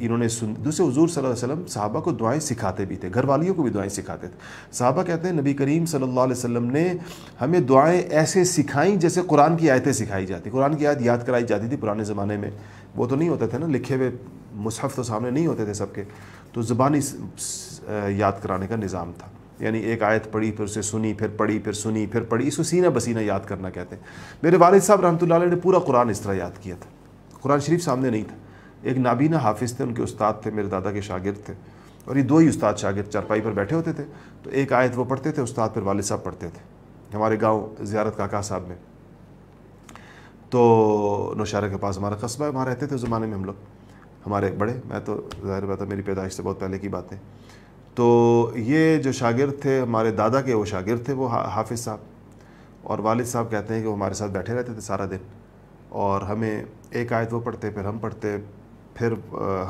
انہوں نے دوسرے حضور صلی اللہ علیہ وسلم صحابہ کو دعائیں سکھاتے بھی تھے، گھر والیوں کو بھی دعائیں سکھاتے تھے. صحابہ کہتے ہیں نبی کریم صلی اللہ علیہ وسلم نے ہمیں دعائیں ایسے سکھائیں جیسے قرآن کی آیتیں سکھائی جاتی. قرآن کی آیت یاد کرائی جاتی تھی پرانے زمانے میں، وہ تو نہیں ہوتے تھے نا لکھے ہوئے مصحف تو سامنے نہیں ہوتے تھے سب کے، تو زبانی یاد کرانے کا نظام تھا. یعنی ایک آیت پڑھی پھر اسے سنی، پھر پڑھی، پھر سنی، پھر پڑھی، اس کو سینہ بسینہ یاد کرنا کہتے ہیں. میرے والد صاحب رحمۃ اللہ علیہ نے پورا قرآن اس طرح یاد کیا تھا. قرآن شریف سامنے نہیں تھا. ایک نابینا حافظ تھے، ان کے استاد تھے، میرے دادا کے شاگرد تھے، اور یہ دو ہی استاد شاگرد چارپائی پر بیٹھے ہوتے تھے. تو ایک آیت وہ پڑھتے تھے استاد، پھر والد صاحب پڑھتے تھے. ہمارے گاؤں زیارت کاکا صاحب میں، تو نوشہرہ کے پاس ہمارا قصبہ ہے، وہاں رہتے تھے اس زمانے میں ہم لوگ. ہمارے بڑے، میں تو ظاہر بات ہے میری پیدائش سے بہت پہلے کی باتیں. تو یہ جو شاگرد تھے ہمارے دادا کے، وہ شاگرد تھے وہ حافظ صاحب، اور والد صاحب کہتے ہیں کہ وہ ہمارے ساتھ بیٹھے رہتے تھے سارا دن، اور ہمیں ایک آیت وہ پڑھتے، پھر ہم پڑھتے، پھر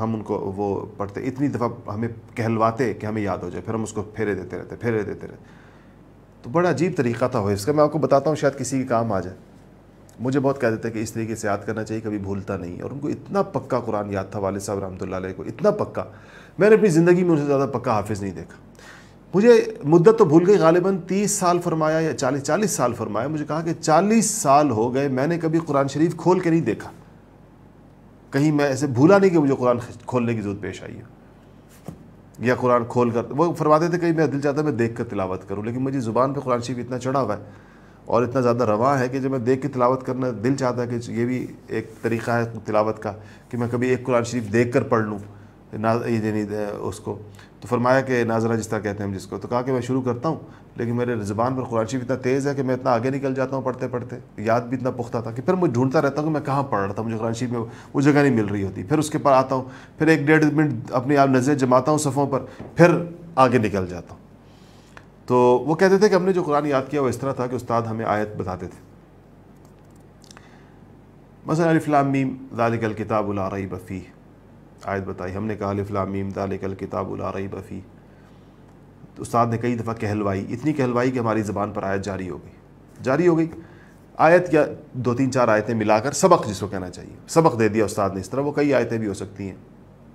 ہم ان کو وہ پڑھتے. اتنی دفعہ ہمیں کہلواتے کہ ہمیں یاد ہو جائے، پھر ہم اس کو پھیرے دیتے رہتے. تو بڑا عجیب طریقہ تھا وہ. اس کا میں آپ کو بتاتا ہوں، شاید کسی کے کام آ جائے. مجھے بہت کہہ دیتے کہ اس طریقے سے یاد کرنا چاہیے، کبھی بھولتا نہیں. اور ان کو اتنا پکا قرآن یاد تھا والد صاحب رحمۃ اللہ علیہ کو، اتنا پکا. میں نے اپنی زندگی میں ان سے زیادہ پکا حافظ نہیں دیکھا. مجھے مدت تو بھول گئی، غالباً 30 سال فرمایا یا 40 سال فرمایا. مجھے کہا کہ 40 سال ہو گئے میں نے کبھی قرآن شریف کھول کے نہیں دیکھا. کہیں میں ایسے بھولا نہیں کہ مجھے قرآن کھولنے کی ضرورت پیش آئی ہے، یا قرآن کھول کر. وہ فرماتے تھے کہ میں دل چاہتا ہے میں دیکھ کر تلاوت کروں، لیکن مجھے زبان پہ قرآن شریف اتنا چڑھا ہوا ہے اور اتنا زیادہ رواں ہے کہ جب میں دیکھ کے تلاوت کرنا دل چاہتا ہے کہ یہ بھی ایک طریقہ ہے تلاوت کا کہ میں کبھی ایک قرآن شریف دیکھ کر پڑھ لوں اس کو. تو فرمایا کہ ناظرہ جس طرح کہتے ہیں ہم جس کو. تو کہا کہ میں شروع کرتا ہوں، لیکن میرے زبان پر قرآن شریف اتنا تیز ہے کہ میں اتنا آگے نکل جاتا ہوں پڑھتے پڑھتے. یاد بھی اتنا پختہ تھا کہ پھر میں ڈھونڈتا رہتا ہوں کہ میں کہاں پڑھ رہا تھا، مجھے قرآن شریف میں وہ جگہ نہیں مل رہی ہوتی. پھر اس کے پر آتا ہوں، پھر 1-1.5 منٹ اپنے آپ نظریں جماتا ہوں صفوں پر، پھر آگے نکل جاتا ہوں. تو وہ کہتے تھے کہ ہم نے جو قرآن یاد کیا وہ اس طرح تھا کہ استاد ہمیں آیت بتاتے تھے. مثلا الف لام میم ذالک الکتاب لا ریب فیہ، آیت بتائی، ہم نے کہا الف لام میم ذالک الکتاب لا ریب فیہ. تو استاد نے کئی دفعہ کہلوائی، اتنی کہلوائی کہ ہماری زبان پر آیت جاری ہو گئی. آیت یا 2-3-4 آیتیں ملا کر سبق جس کو کہنا چاہیے، سبق دے دیا استاد نے اس طرح. وہ کئی آیتیں بھی ہو سکتی ہیں،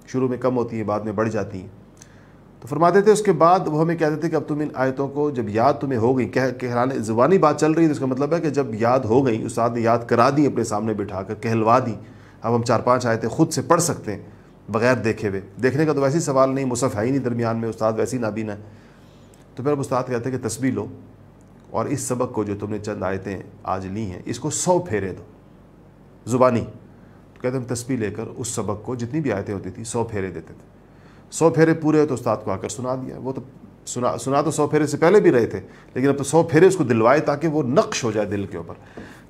شروع میں کم ہوتی ہیں بعد میں بڑھ جاتی ہیں. تو فرماتے تھے اس کے بعد وہ ہمیں کہتے تھے کہ اب تم ان آیتوں کو جب یاد تمہیں ہو گئی، کہلانے زبانی بات چل رہی ہے، تو اس کا مطلب ہے کہ جب یاد ہو گئی، استاد نے یاد کرا دی اپنے سامنے بٹھا کر، کہلوا دی، اب ہم 4-5 آیتیں خود سے پڑھ سکتے ہیں بغیر دیکھے ہوئے. دیکھنے کا تو ویسے سوال نہیں، مصحف ہے ہی نہیں درمیان میں، استاد ویسے ہی نابینا ہے. تو پھر اب استاد کہتے ہیں کہ تسبیح لو اور اس سبق کو جو تم نے چند آیتیں آج لی ہیں اس کو 100 پھیرے دو زبانی. تو کہتے ہیں ہم تسبیح لے کر اس سبق کو جتنی بھی آیتیں ہوتی تھی 100 پھیرے دیتے تھے. 100 پھیرے پورے ہو تو استاد کو آ کر سنا دیا. وہ تو سنا تو 100 پھیرے سے پہلے بھی رہے تھے، لیکن اب تو 100 پھیرے اس کو دلوائے تاکہ وہ نقش ہو جائے دل کے اوپر.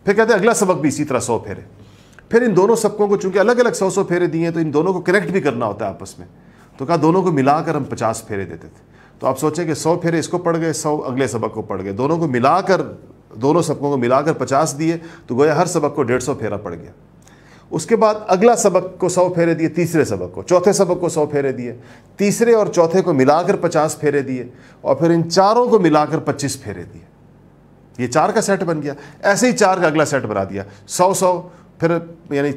پھر کہتے ہیں اگلا سبق بھی اسی طرح 100 پھیرے. پھر ان دونوں سبقوں کو چونکہ الگ الگ 100 پھیرے دیے ہیں تو ان دونوں کو کنیکٹ بھی کرنا ہوتا ہے آپس میں. تو کہا دونوں کو ملا کر ہم 50 پھیرے دیتے تھے. تو آپ سوچیں کہ 100 پھیرے اس کو پڑھ گئے، 100 اگلے سبق کو پڑھ گئے، دونوں کو ملا کر، دونوں سبقوں کو ملا کر 50 دیے، تو گویا ہر سبق کو 150 پھیرا پڑ گیا. اس کے بعد اگلا سبق کو 100 پھیرے دیے، تیسرے سبق کو، چوتھے سبق کو 100 پھیرے دیے، تیسرے اور چوتھے کو ملا کر 50 پھیرے دیے، اور پھر ان چاروں کو ملا کر 25 پھیرے دیے. یہ 4 کا سیٹ بن گیا. ایسے ہی 4 کا اگلا سیٹ بنا دیا، 100 پھر یعنی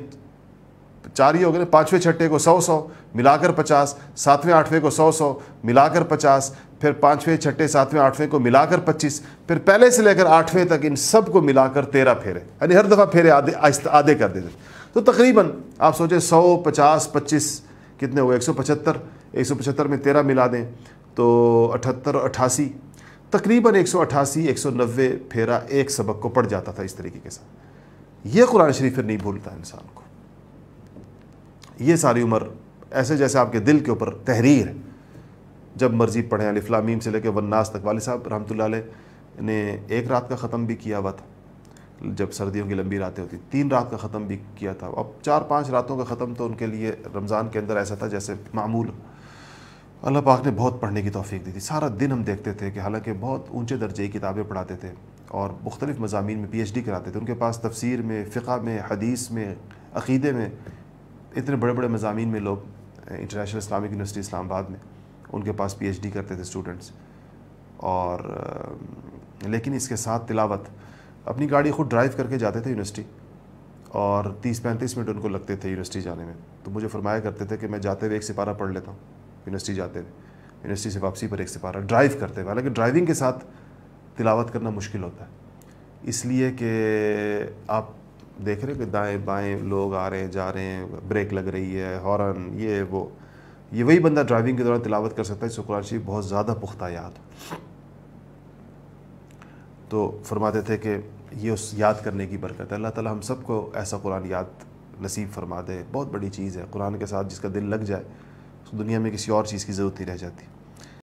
4 ہی ہو گئے. 5ویں چھٹے کو 100 ملا کر 50، 7ویں 8ویں کو 100 ملا کر 50، پھر 5ویں چھٹے 7ویں 8ویں کو ملا کر 25، پھر پہلے سے لے کر 8ویں تک ان سب کو ملا کر 13 پھیرے. یعنی ہر دفعہ پھیرے آدھے کر دیتے. تو تقریباً آپ سوچیں 100 50 25 کتنے ہوئے، 175. 175 میں 13 ملا دیں تو 78 اور 88، تقریباً 188 190 پھیرا ایک سبق کو پڑھ جاتا تھا اس طریقے کے ساتھ. یہ قرآن شریف پھر نہیں بھولتا انسان کو. یہ ساری عمر ایسے جیسے آپ کے دل کے اوپر تحریر ہے، جب مرضی پڑھیں. الف لام میم سے لے کے والناس تک. والد صاحب رحمۃ اللہ علیہ نے 1 رات کا ختم بھی کیا ہوا تھا جب سردیوں کی لمبی راتیں ہوتی، 3 رات کا ختم بھی کیا تھا. اب 4-5 راتوں کا ختم تو ان کے لیے رمضان کے اندر ایسا تھا جیسے معمول. اللہ پاک نے بہت پڑھنے کی توفیق دی تھی. سارا دن ہم دیکھتے تھے کہ حالانکہ بہت اونچے درجے کی کتابیں پڑھاتے تھے اور مختلف مضامین میں PhD کراتے تھے. ان کے پاس تفسیر میں، فقہ میں، حدیث میں، عقیدے میں، اتنے بڑے بڑے مضامین میں لوگ، انٹرنیشنل اسلامک یونیورسٹی اسلام آباد میں ان کے پاس PhD کرتے تھے اسٹوڈنٹس. اور لیکن اس کے ساتھ تلاوت. اپنی گاڑی خود ڈرائیو کر کے جاتے تھے یونیورسٹی اور 30-35 منٹ ان کو لگتے تھے یونیورسٹی جانے میں. تو مجھے فرمایا کرتے تھے کہ میں جاتے ہوئے ایک سپارہ پڑھ لیتا ہوں یونیورسٹی جاتے ہوئے, یونیورسٹی سے واپسی پر ایک سپارہ, ڈرائیو کرتے ہوئے. حالانکہ ڈرائیونگ کے ساتھ تلاوت کرنا مشکل ہوتا ہے, اس لیے کہ آپ دیکھ رہے ہیں کہ دائیں بائیں لوگ آ رہے ہیں جا رہے ہیں, بریک لگ رہی ہے, ہارن, یہ وہی بندہ ڈرائیونگ کے دوران تلاوت کر سکتا ہے جس کو قرآن شریف بہت زیادہ پختہ یاد. تو فرماتے تھے کہ یہ اس یاد کرنے کی برکت ہے. اللہ تعالی ہم سب کو ایسا قرآن یاد نصیب فرما دے. بہت بڑی چیز ہے قرآن کے ساتھ جس کا دل لگ جائے, اس دنیا میں کسی اور چیز کی ضرورت نہیں رہ جاتی.